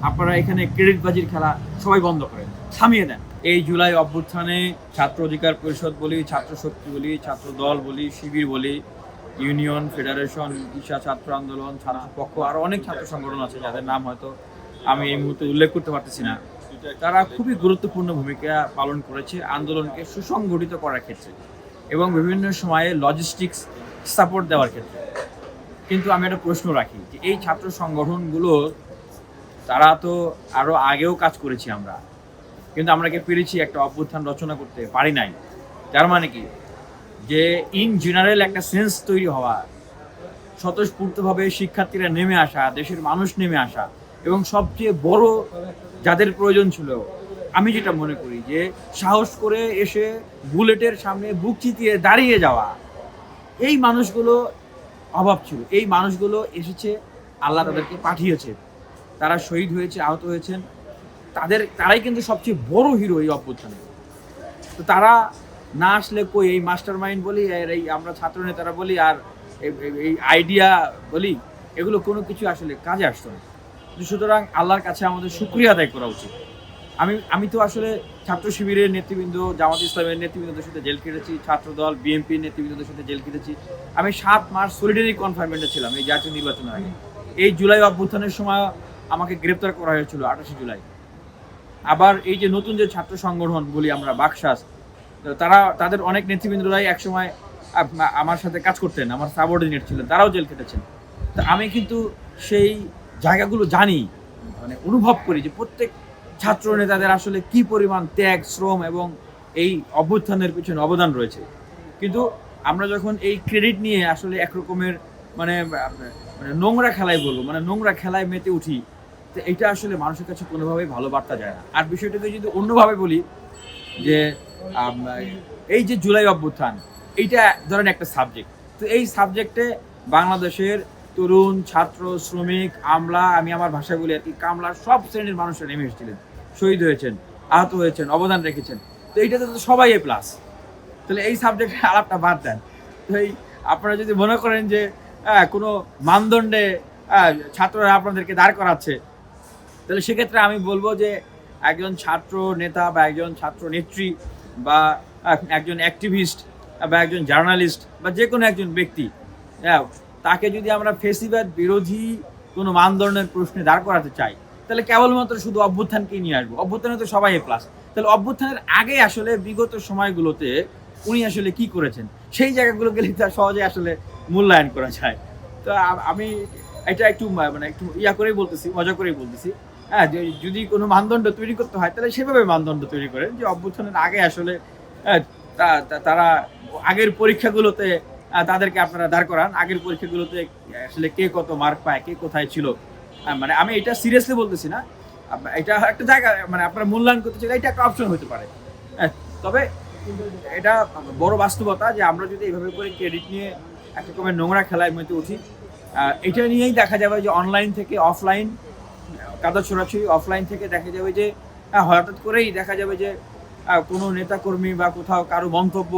আপনারা এখানে ক্রেডিটবাজির খেলা সবাই বন্ধ করেন, থামিয়ে দেন। এই জুলাই অভ্যুত্থানে ছাত্র অধিকার পরিষদ বলি, ছাত্র শক্তি বলি, ছাত্র দল বলি, শিবির বলি, ইউনিয়ন, ফেডারেশন, ঈশা ছাত্র আন্দোলন, ছাত্র পক্ষ, আরও অনেক ছাত্র সংগঠন আছে যাদের নাম হয়তো আমি এই মুহূর্তে উল্লেখ করতে পারতেছি না। তারা খুবই গুরুত্বপূর্ণ ভূমিকা পালন করেছে আন্দোলনকে সুসংগঠিত করার ক্ষেত্রে এবং বিভিন্ন সময়ে লজিস্টিক্স সাপোর্ট দেওয়ার ক্ষেত্রে। কিন্তু আমি একটা প্রশ্ন রাখি যে এই ছাত্র সংগঠনগুলো তারা তো আরও আগেও কাজ করেছি আমরা, কিন্তু আমরা কি পেরেছি একটা অভ্যুত্থান রচনা করতে পারি নাই? তার মানে কি যে ইন জেনারেল একটা সেন্স তৈরি হওয়া, স্বতঃস্ফূর্তভাবে শিক্ষার্থীরা নেমে আসা, দেশের মানুষ নেমে আসা, এবং সবচেয়ে বড় যাদের প্রয়োজন ছিল, আমি যেটা মনে করি যে সাহস করে এসে বুলেটের সামনে বুক চিতিয়ে দাঁড়িয়ে যাওয়া, এই মানুষগুলো অভাব ছিল। এই মানুষগুলো এসেছে, আল্লাহ তাদেরকে পাঠিয়েছে, তারা শহীদ হয়েছে, আহত হয়েছেন, তারাই কিন্তু সবচেয়ে বড় হিরো এই অভ্যুত্থানে। তো তারা না আসলে কই এই মাস্টার মাইন্ড বলি আর এই আমরা ছাত্র নেতারা বলি আর এই আইডিয়া বলি, এগুলো কোনো কিছু আসলে কাজে আসতো না। সুতরাং আল্লাহর কাছে আমাদের শুকরিয়া আদায় করা উচিত। আমি তো আসলে ছাত্র শিবিরের নেতৃবৃন্দ, জামাত ইসলামের নেতৃবৃন্দদের সাথে জেল কেটেছি, ছাত্রদল বিএনপির নেতৃবৃন্দদের সাথে জেল কেটেছি। আমি 7 মাস সলিডারি কনফাইনমেন্টে ছিলাম এই জাতীয় নির্বাচনের আগে। এই জুলাই অভ্যুত্থানের সময় আমাকে গ্রেপ্তার করা হয়েছিল 28 জুলাই। আবার এই যে নতুন যে ছাত্র সংগঠন বলি আমরা, বাকশাস, তাদের অনেক নেতৃবৃন্দরাই একসময় আমার সাথে কাজ করতেন, আমার সাবঅর্ডিনেট ছিলেন, তারাও জেল কেটেছেন। তা আমি কিন্তু সেই জায়গাগুলো জানি, মানে অনুভব করি যে প্রত্যেক ছাত্র নেতাদের আসলে কি পরিমাণ ত্যাগ, শ্রম এবং এই অভ্যুত্থানের পিছনে অবদান রয়েছে। কিন্তু আমরা যখন এই ক্রেডিট নিয়ে আসলে একরকমের মানে নোংরা খেলায় বলবো, মানে নোংরা খেলায় মেতে উঠি, তো এটা আসলে মানুষের কাছে কোনোভাবেই ভালো বার্তা যায় না। আর বিষয়টাকে যদি অন্যভাবে বলি যে এই যে জুলাই অভ্যুত্থান, এইটা ধরেন একটা সাবজেক্ট, তো এই সাবজেক্টে বাংলাদেশের তরুণ, ছাত্র, শ্রমিক, আমলা, আমি আমার ভাষায় বলি আর কি, কামলা, সব শ্রেণীর মানুষরা নেমে এসেছিলেন, শহীদ হয়েছেন, আহত হয়েছেন, অবদান রেখেছেন। তো এইটাতে তো সবাই এ প্লাস। তাহলে এই সাবজেক্টে আলাপটা বাদ দেন। তো এই আপনারা যদি মনে করেন যে কোনো মানদণ্ডে ছাত্ররা আপনাদেরকে দাঁড় করাচ্ছে, তাহলে সেক্ষেত্রে আমি বলবো যে একজন ছাত্র নেতা বা একজন ছাত্র নেত্রী বা একজন অ্যাক্টিভিস্ট বা একজন জার্নালিস্ট বা যে কোনো একজন ব্যক্তি, তাকে যদি আমরা ফেসিবাদ বিরোধী কোনো মানদণ্ডের প্রশ্নে দাঁড় করাতে চাই, তাহলে কেবলমাত্র শুধু অভ্যুত্থানকেই নিয়ে আসবো। অভ্যুত্থানে তো সবাই এ প্লাস। তাহলে অভ্যুত্থানের আগে আসলে বিগত সময়গুলোতে উনি আসলে কি করেছেন, সেই জায়গাগুলো গেলে তার সহজে আসলে মূল্যায়ন করা যায়। তো আমি এটা একটু মানে একটু করেই বলতেছি, মজা করেই বলতেছি। হ্যাঁ, যদি কোনো মানদণ্ড তৈরি করতে হয় তাহলে সেভাবে মানদণ্ড তৈরি করেন যে অভ্যুত্থানের আগে আসলে তারা আগের পরীক্ষাগুলোতে তাদেরকে আপনারা দাঁড় করান, আগের পরীক্ষাগুলোতে আসলে কে কত মার্ক পায়, কে কোথায় ছিল। মানে আমি এটা সিরিয়াসলি বলতেছি না, এটা একটা জায়গা, মানে আপনারা মূল্যায়ন করতে চাইলে এটা একটা অপশন হতে পারে। তবে এটা বড় বাস্তবতা যে আমরা যদি এইভাবে করে ক্রেডিট নিয়ে এক রকমের নোংরা খেলায় মেতে উঠি, এটা নিয়েই দেখা যাবে যে অনলাইন থেকে অফলাইন কাদা ছোড়াছুড়ি, অফলাইন থেকে দেখা যাবে যে হঠাৎ করেই দেখা যাবে যে কোনো নেতাকর্মী বা কোথাও কারো মন্তব্য,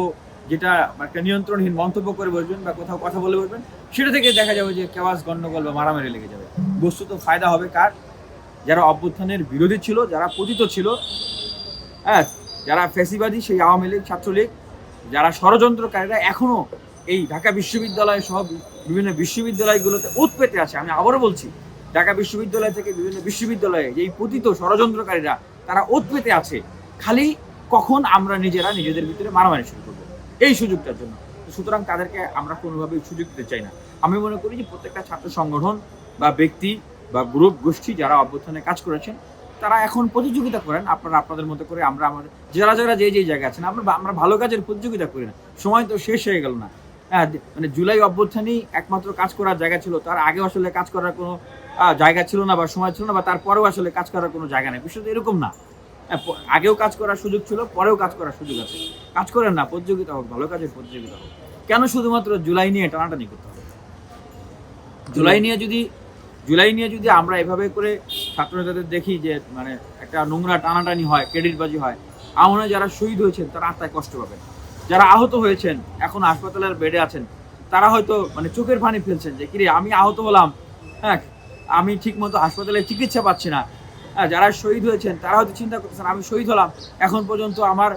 যেটা একটা নিয়ন্ত্রণহীন মন্তব্য করে বসবেন বা কোথাও কথা বলে বসবেন, সেটা থেকে দেখা যাবে যে কেওয়াস, গন্ডগোল বা মারামারি লেগে যাবে। বস্তুত ফায়দা হবে কার? যারা অভ্যুত্থানের বিরোধী ছিল, যারা পতিত ছিল, যারা ফ্যাসিবাদী, সেই আওয়ামী লীগ, ছাত্রলীগ, যারা ষড়যন্ত্রকারীরা এখনো এই ঢাকা বিশ্ববিদ্যালয় সহ বিভিন্ন বিশ্ববিদ্যালয়গুলোতে ওত পেতে আছে। আমি আবারও বলছি, ঢাকা বিশ্ববিদ্যালয় থেকে বিভিন্ন বিশ্ববিদ্যালয়ে এই পতিত ষড়যন্ত্রকারীরা তারা ওত পেতে আছে, খালি কখন আমরা নিজেদের ভিতরে মারামারি শুরু করবো এই সুযোগটার জন্য। সুতরাং তাদেরকে আমরা কোনোভাবেই সুযোগ দিতে চাই না। আমি মনে করি যে প্রত্যেকটা ছাত্র সংগঠন বা ব্যক্তি বা গ্রুপ গোষ্ঠী যারা অভ্যুত্থানে কাজ করেছেন, তারা এখন প্রতিযোগিতা করেন আপনারা আপনাদের মতো করে, আমরা আমাদের যারা যে জায়গায় আছেন, আমরা ভালো কাজের প্রতিযোগিতা করি না। সময় তো শেষ হয়ে গেল না। মানে জুলাই অভ্যুত্থানই একমাত্র কাজ করার জায়গা ছিল, তার আগে আসলে কাজ করার কোনো জায়গা ছিল না বা সময় ছিল না, বা তারপরেও আসলে কাজ করার কোনো জায়গা নেই। বিষয়টা এরকম না। আগেও কাজ করার সুযোগ ছিল, পরেও কাজ করার সুযোগ আছে। কাজ করেন না, প্রতিযোগিতা হোক, ভালো কাজের প্রতিযোগিতা হোক। কেন শুধুমাত্র জুলাই নিয়ে টানাটানি করতে হবে? জুলাই নিয়ে যদি আমরা এভাবে করে ছাত্রনেতাদের দেখি যে মানে একটা নোংরা টানাটানি হয়, ক্রেডিটবাজি হয়, আমার যারা শহীদ হয়েছেন তারা আত্মায় কষ্ট পাবেন, যারা আহত হয়েছেন এখন হাসপাতালের বেডে আছেন, তারা হয়তো মানে চোখের পানি ফেলছেন যে কিরে আমি আহত হলাম, হ্যাঁ আমি ঠিক মতো হাসপাতালে চিকিৎসা পাচ্ছি না, যারা শহীদ হয়েছেন তারা হয়তো চিন্তা করতেছেন আমি শহীদ হলাম, এখন পর্যন্ত আমার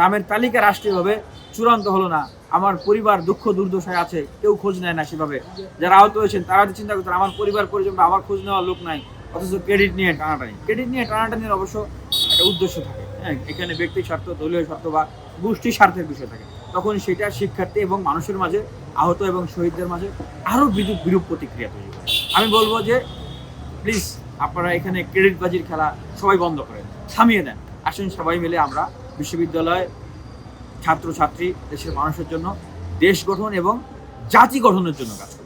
নামের তালিকা রাষ্ট্রীয়ভাবে চূড়ান্ত হলো না, আমার পরিবার দুঃখ দুর্দশায় আছে, কেউ খোঁজ নেয় না সেভাবে। যারা আহত হয়েছেন তারা হয়তো চিন্তা করতেন আমার পরিবার পরিজন বা আমার খোঁজ নেওয়ার লোক নাই, অথচ ক্রেডিট নিয়ে টানাটানির অবশ্য একটা উদ্দেশ্য থাকে। হ্যাঁ, এখানে ব্যক্তির স্বার্থ, দলীয় স্বার্থ বা গোষ্ঠী স্বার্থের বিষয় থাকে। তখন সেটা শিক্ষার্থী এবং মানুষের মাঝে, আহত এবং শহীদদের মাঝে আরও বিরূপ প্রতিক্রিয়া তৈরি করে। আমি বলবো যে প্লিজ আপনারা এখানে ক্রেডিটবাজির খেলা সবাই বন্ধ করেন, থামিয়ে দেন। আসুন সবাই মিলে আমরা বিশ্ববিদ্যালয়, ছাত্রছাত্রী, দেশের মানুষের জন্য, দেশ গঠন এবং জাতি গঠনের জন্য কাজ করি।